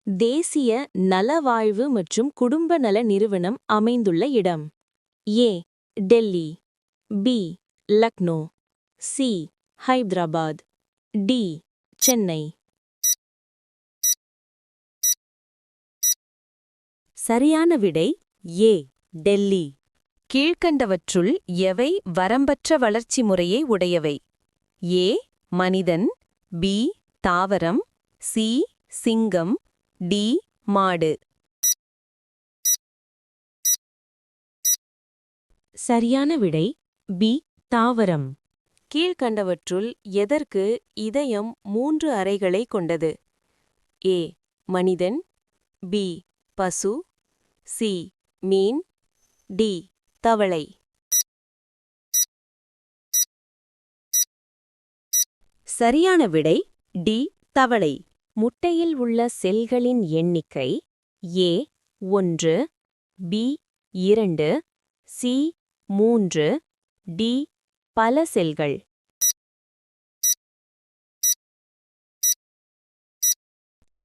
தேசிய நலவாழ்வு மற்றும் குடும்ப நல நிறுவனம் அமைந்துள்ள இடம். A. Delhi. B. Lucknow. C. Hyderabad. D. Chennai. சரியான விடை ஏ. டெல்லி. கீழ்க்கண்டவற்றுள் எவை வரம்பற்ற வளர்ச்சி முறையை உடையவை? ஏ. மனிதன். பி. தாவரம். சி. சிங்கம். டி. மாடு. சரியான விடை பி. தாவரம். கீழ்க்கண்டவற்றுள் எதற்கு இதயம் 3 அறைகளை கொண்டது? ஏ. மனிதன். பி. பசு. சி. மீன். டி. தவளை. சரியான விடை டி. தவளை. முட்டையில் உள்ள செல்களின் எண்ணிக்கை ஏ. 1. பி. 2. சி. 3. டி. பல செல்கள்.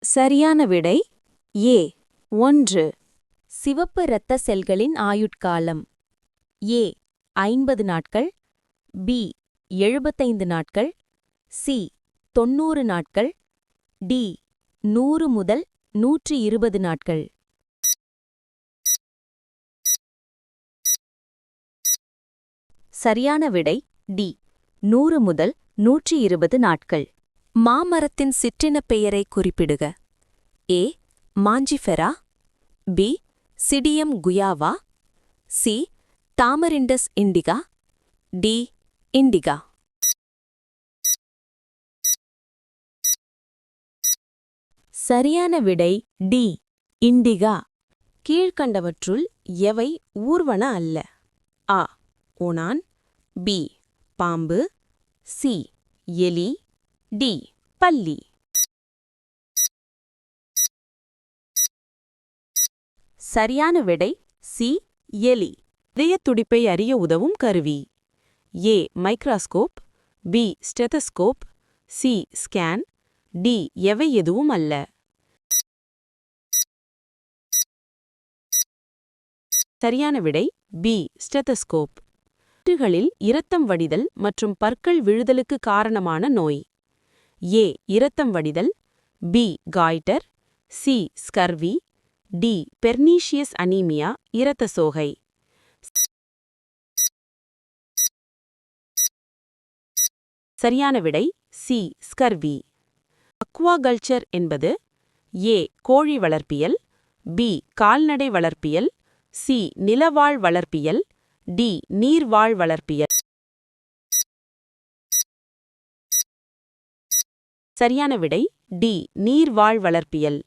சரியான விடை ஏ. 1. சிவப்பு இரத்த செல்களின் ஆயுட்காலம் ஏ. 50 நாட்கள். பி. 75 நாட்கள். சி. 90 நாட்கள். டி. 100 முதல் 120 நாட்கள். சரியான விடை டி. 100 முதல் 120 நாட்கள். மாமரத்தின் சிற்றினப் பெயரை குறிப்பிடுக. A. Mangifera. B. Psidium guajava. C. Tamarindus indica. D. Indica. சரியான விடை டி. இண்டிகா. கீழ்க்கண்டவற்றுள் எவை ஊர்வன அல்ல? ஆ. ஓணான். பி. பாம்பு. சி. எலி. டி. பல்லி. சரியான விடை சி. எலி. இதயத் துடிப்பை அறிய உதவும் கருவி. A. Microscope. B. Stethoscope. C. Scan. D. எவை எதுவும் அல்ல. சரியான விடை பி. ஸ்டெதஸ்கோப். களில் இரத்தம் வடிதல் மற்றும் பற்கள் விழுதலுக்கு காரணமான நோய். ஏ. இரத்தம் வடிதல். B. Goitre. C. Scurvy. D. Pernicious anaemia இரத்த சோகை. சரியான விடை சி. ஸ்கர்வி. அக்வாகல்ச்சர் என்பது ஏ. கோழி வளர்ப்பியல். பி. கால்நடை வளர்ப்பியல். சி. நிலவாழ் வளர்ப்பியல். டி. நீர்வாழ் வளர்ப்பியல். சரியான விடை டி. நீர்வாழ் வளர்ப்பியல்.